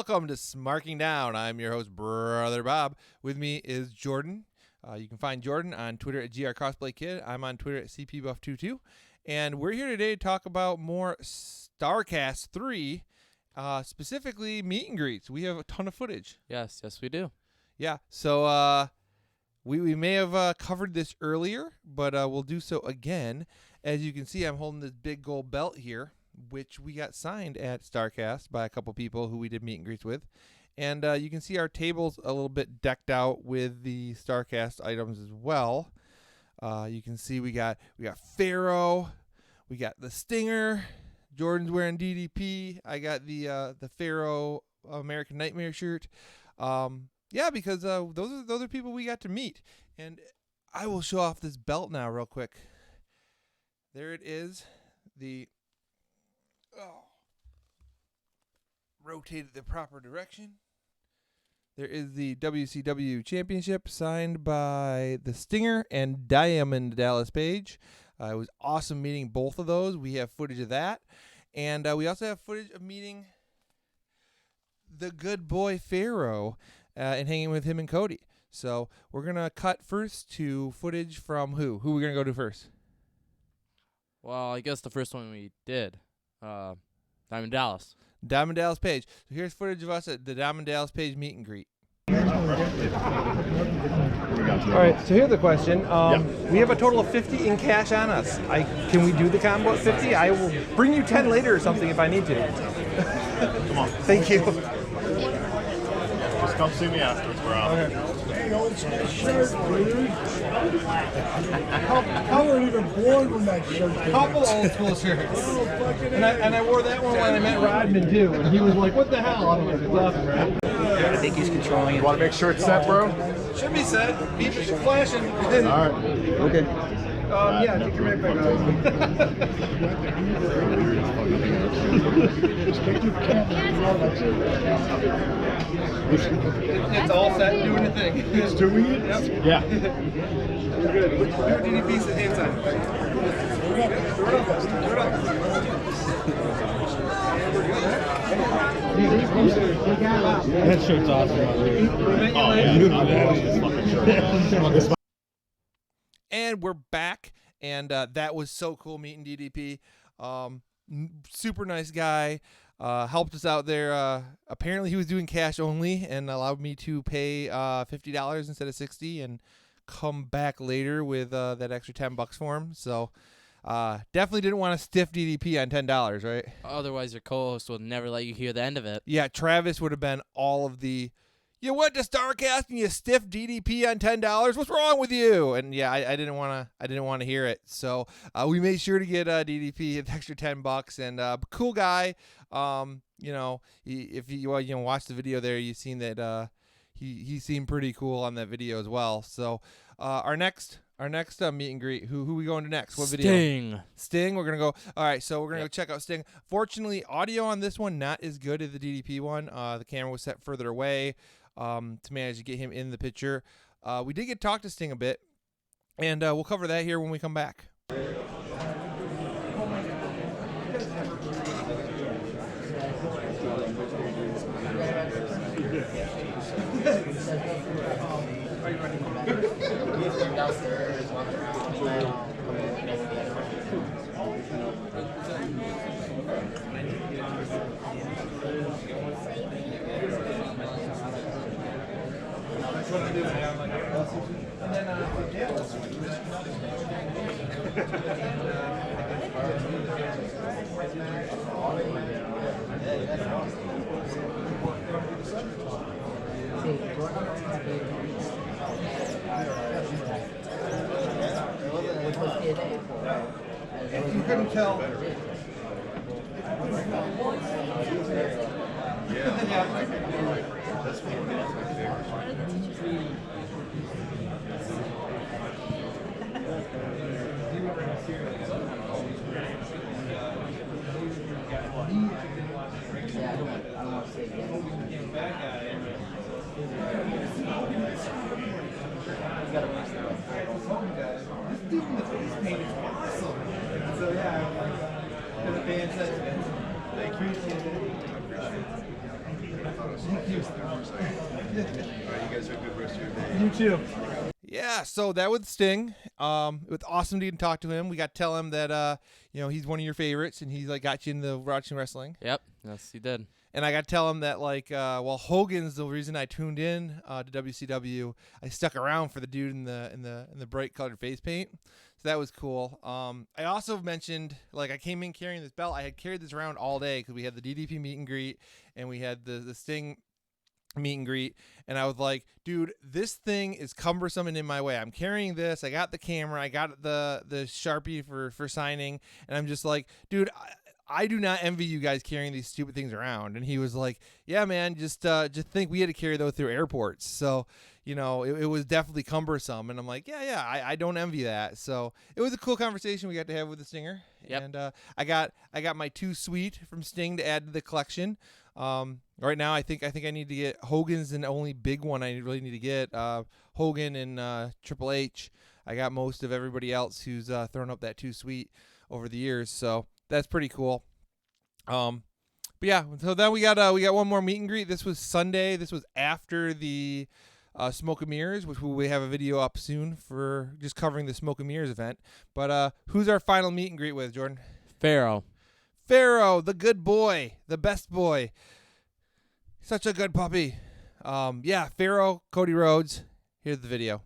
Welcome to Smarking Down. I'm your host, Brother Bob. With me is Jordan. You can find Jordan on Twitter at grcosplayKid. I'm on Twitter at cpbuff22. And we're here today to talk about more Starrcast 3, specifically meet and greets. We have a ton of footage. Yes, we do. Yeah, so we may have covered this earlier, but we'll do so again. As you can see, I'm holding this big gold belt here, which we got signed at Starrcast by a couple people who we did meet and greets with. And you can see our table's a little bit decked out with the Starrcast items as well. You can see we got Pharaoh, we got the Stinger, Jordan's wearing DDP, I got the Pharaoh American Nightmare shirt. Yeah, because those are people we got to meet. And I will show off this belt now real quick. There it is. Rotated the proper direction. There is the WCW Championship signed by the Stinger and Diamond Dallas Page. It was awesome meeting both of those. We have footage of that. And we also have footage of meeting the good boy Pharaoh and hanging with him and Cody. So we're going to cut first to footage from who? Who are we going to go to first? Well, I guess the first one we did, Diamond Dallas. Diamond Dallas Page. So here's footage of us at the Diamond Dallas Page meet and greet. All right, so here's the question. We have a total of 50 in cash on us. Can we do the combo at 50? I will bring you 10 later or something if I need to. Come on. Thank you. Just come see me afterwards, bro. How were even born when that shirt came Couple old school shirts. And I wore that one when I met Rodman too, and he was like, "What the hell?" I'm like, "It's awesome, right?" I think he's controlling it. You want to make sure it's set, bro? Should be set. Beep is flashing. All right. Okay. Yeah, take your backpack out. It's all set, doing a thing. It's doing it? Yep. Yeah. We're good. Do DDP at the same time. That shirt's awesome. Oh, yeah. And we're back, and that was so cool meeting DDP. Super nice guy. Helped us out there. Apparently he was doing cash only and allowed me to pay $50 instead of $60 and come back later with that extra $10 for him. So definitely didn't want to stiff DDP on $10, right? Otherwise, your co-host will never let you hear the end of it. Yeah, Travis would have been all of the, you went to Starrcast and you stiff DDP on $10. What's wrong with you? And yeah, I didn't want to hear it. So we made sure to get DDP an extra $10. And cool guy. If you watch the video there, you've seen that he seemed pretty cool on that video as well. So our next meet and greet. Who we going to next? What video? Sting. We're gonna go. All right, so we're gonna go check out Sting. Fortunately, audio on this one not as good as the DDP one. The camera was set further away. To manage to get him in the picture. We did get to talk to Sting a bit, and we'll cover that here when we come back. You couldn't tell. So yeah, the band said, thank you. You too. Yeah, so that was Sting. It was awesome to talk to him. We got to tell him that he's one of your favorites, and he's like got you into watching wrestling. Yep. Yes, he did. And I got to tell him that while Hogan's the reason I tuned in to WCW, I stuck around for the dude in the bright colored face paint. So that was cool. I also mentioned I came in carrying this belt. I had carried this around all day because we had the DDP meet and greet, and we had the Sting meet and greet, and I was like, dude, this thing is cumbersome and in my way. I'm carrying this. I got the camera. I got the Sharpie for signing, and I'm just like, dude, I do not envy you guys carrying these stupid things around. And he was like, yeah, man, just think we had to carry those through airports. So, it was definitely cumbersome. And I'm like, yeah, I don't envy that. So it was a cool conversation we got to have with the Stinger. Yep. And I got my 2 Sweet from Sting to add to the collection. Right now, I think I need to get Hogan's the only big one I really need to get. Hogan and Triple H. I got most of everybody else who's thrown up that 2 Sweet over the years, so that's pretty cool. But yeah, so then we got one more meet and greet. This was Sunday. This was after the Smoke and Mirrors, which we have a video up soon for just covering the Smoke and Mirrors event. But who's our final meet and greet with, Jordan? Pharaoh. Pharaoh, the good boy, the best boy. Such a good puppy. Yeah, Pharaoh, Cody Rhodes. Here's the video.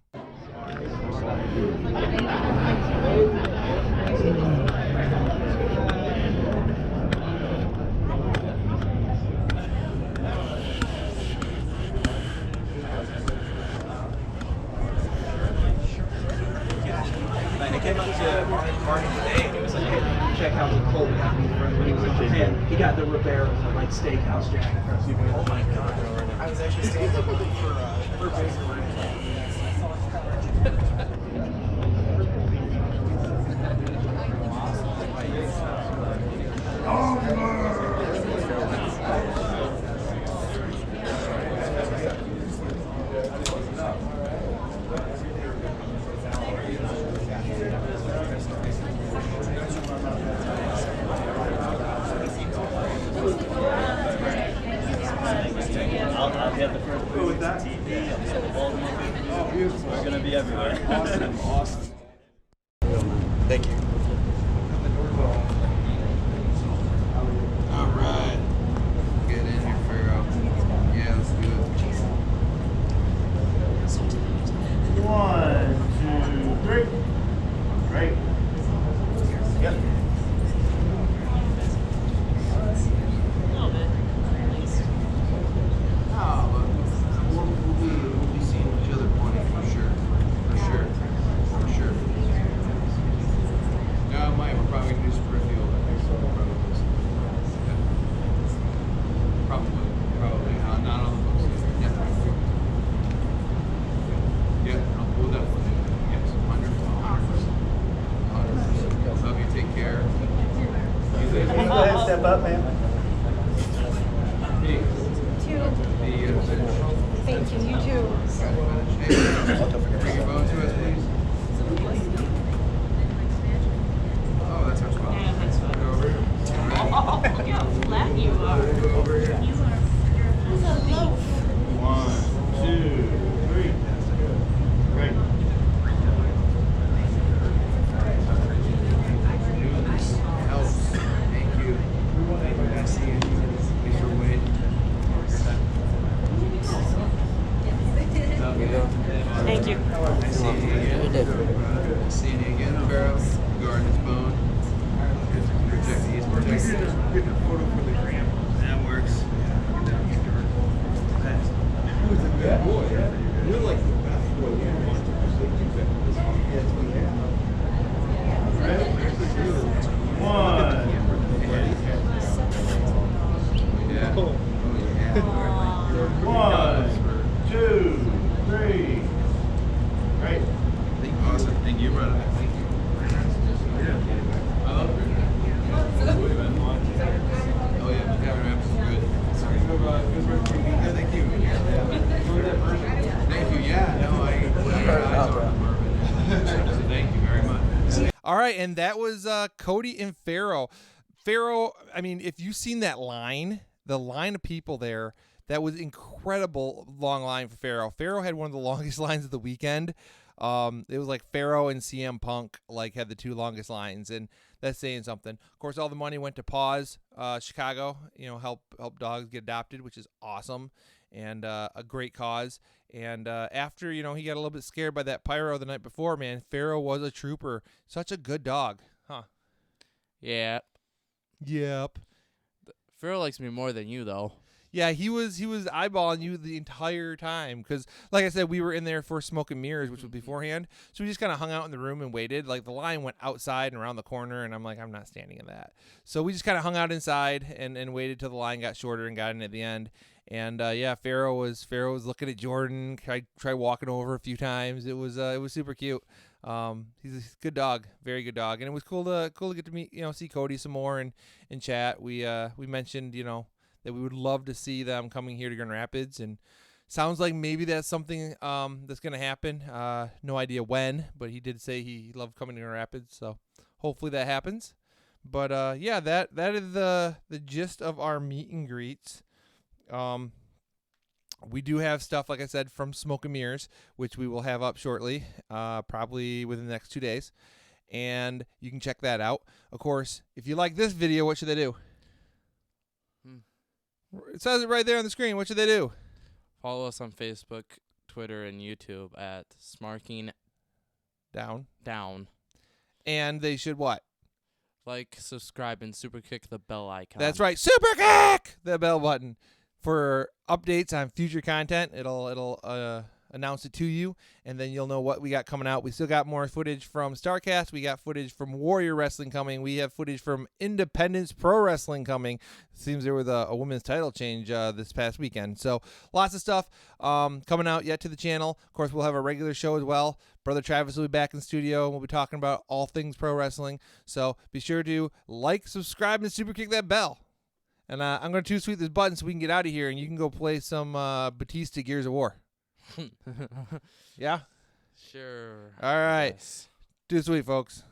I came up to Martin today and he was like, hey, check out the Cole got me when he was in Japan. He got the Rivera, the steakhouse jacket. Oh my god. I was actually staying for I'll get the first food with that TV. I'll get the ball movie. Oh, beautiful. We're gonna be everywhere. Awesome. Thank you. All right. Get in here, Pharaoh. Yeah, let's do it. 1, 2, 3. Great. Yep. We'll be seeing each other plenty for sure. No, we're probably gonna do some peripheral. I think so. Probably. Not on the books yet. Yeah, we'll definitely do that. Yes, 100%. Love you. Take care. Go ahead, step up, man. Thank you, you too. Bring your phone to us, please. Oh, that's much fun. Go over here. Oh, look how flat you are. Go over here. You are. You're so big. 1, 2, 3. Great. Helps. Thank you. Nice seeing you. Thanks for waiting. Thank you. Nice seeing you again. Nice seeing you again, Pharaoh. Guarding his bone. Protect these. Protect these. Get a photo for the gram. That works. Who's a good boy? You're like the best boy. You want to pursue that. That's what you have. Yeah. Oh, yeah. 1, 2, 3. Great. Awesome. Thank you, brother. Thank you. I love it. Oh, yeah. Camera is good. Yeah, thank you. Thank you. Yeah, no, I eyes on the bourbon. So thank you very much. All right, and that was Cody and Pharaoh. Pharaoh, I mean, if you've seen that line the line of people there. That was incredible long line for Pharaoh. Pharaoh had one of the longest lines of the weekend. It was like Pharaoh and CM Punk had the two longest lines, and that's saying something. Of course, all the money went to Paws Chicago. Help dogs get adopted, which is awesome and a great cause. And after he got a little bit scared by that pyro the night before, man, Pharaoh was a trooper. Such a good dog, huh? Yeah. Yep. Pharaoh likes me more than you, though. Yeah, he was eyeballing you the entire time because, like I said, we were in there for Smoke and Mirrors, which was beforehand. So we just kind of hung out in the room and waited. Like the line went outside and around the corner, and I'm like, I'm not standing in that. So we just kind of hung out inside and waited till the line got shorter and got in at the end. And yeah, Pharaoh was looking at Jordan. Tried walking over a few times. It was super cute. He's a good dog, very good dog, and it was cool to get to meet see Cody some more and chat. We mentioned that we would love to see them coming here to Grand Rapids, and sounds like maybe that's something that's going to happen. No idea when, but he did say he loved coming to Grand Rapids, so hopefully that happens. But yeah, that is the gist of our meet and greets. We do have stuff, like I said, from Smoke and Mirrors, which we will have up shortly, probably within the next 2 days, and you can check that out. Of course, if you like this video, what should they do? It says it right there on the screen. What should they do? Follow us on Facebook, Twitter, and YouTube at Smarking Down. And they should what? Like, subscribe, and super kick the bell icon. That's right. Super kick the bell button for updates on future content. It'll announce it to you, and then you'll know what we got coming out. We still got more footage from Starrcast. We got footage from Warrior Wrestling coming. We have footage from Independence Pro Wrestling coming. It seems there was a women's title change this past weekend. So lots of stuff coming out yet to the channel. Of course, we'll have a regular show as well. Brother Travis will be back in studio, and we'll be talking about all things pro wrestling. So be sure to like, subscribe, and super kick that bell. And I'm going to two-sweep this button so we can get out of here, and you can go play some Batista Gears of War. Yeah? Sure. All right. Yes. Do sweet, folks.